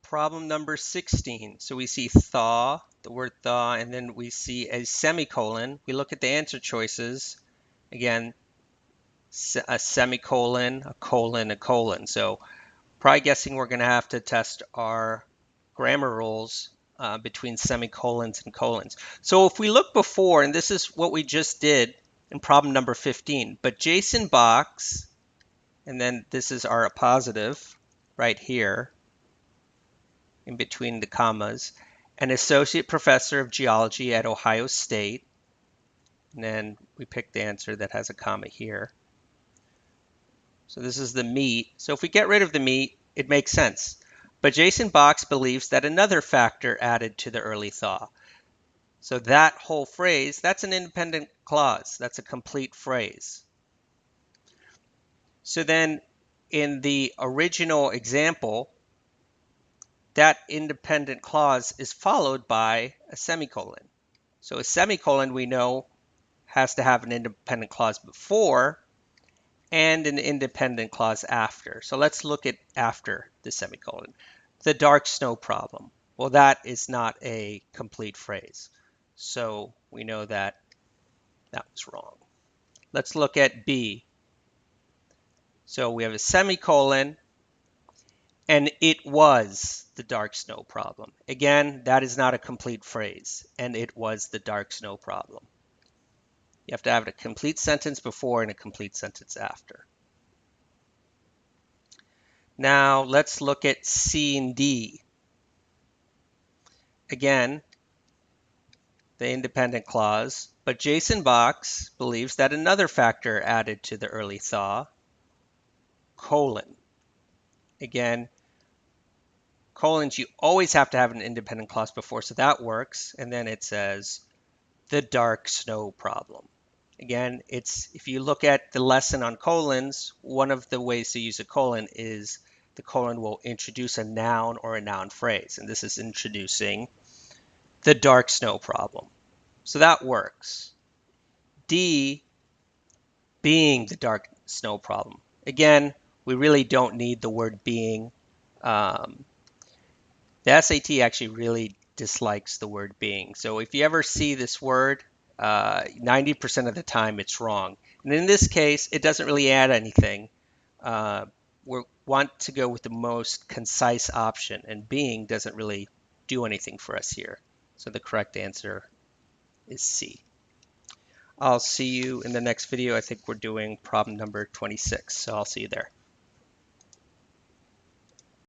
Problem number 16. So we see thaw, the word thaw, and then we see a semicolon. We look at the answer choices. Again, a semicolon, a colon, a colon. So probably guessing we're going to have to test our grammar rules between semicolons and colons. So if we look before, and this is what we just did in problem number 15, but Jason box, and then this is our appositive right here, in between the commas, an associate professor of geology at Ohio State. And then we pick the answer that has a comma here. So this is the meat. So if we get rid of the meat, it makes sense. But Jason Box believes that another factor added to the early thaw. So that whole phrase, that's an independent clause. That's a complete phrase. So then in the original example, that independent clause is followed by a semicolon. So a semicolon, we know, has to have an independent clause before and an independent clause after. So let's look at after the semicolon. The dark snow problem. Well, that is not a complete phrase. So we know that that was wrong. Let's look at B. So we have a semicolon, and it was the dark snow problem. Again, that is not a complete phrase, and it was the dark snow problem. You have to have a complete sentence before and a complete sentence after. Now let's look at C and D. Again, the independent clause, but Jason Box believes that another factor added to the early thaw, colon. Again, colons, you always have to have an independent clause before, so that works. And then it says the dark snow problem. Again, if you look at the lesson on colons, one of the ways to use a colon is the colon will introduce a noun or a noun phrase. And this is introducing the dark snow problem. So that works. D, being the dark snow problem. Again, we really don't need the word being. The SAT actually really dislikes the word being. So if you ever see this word, 90% of the time it's wrong. And in this case, it doesn't really add anything. We want to go with the most concise option, and being doesn't really do anything for us here. So the correct answer is C. I'll see you in the next video. I think we're doing problem number 26, so I'll see you there.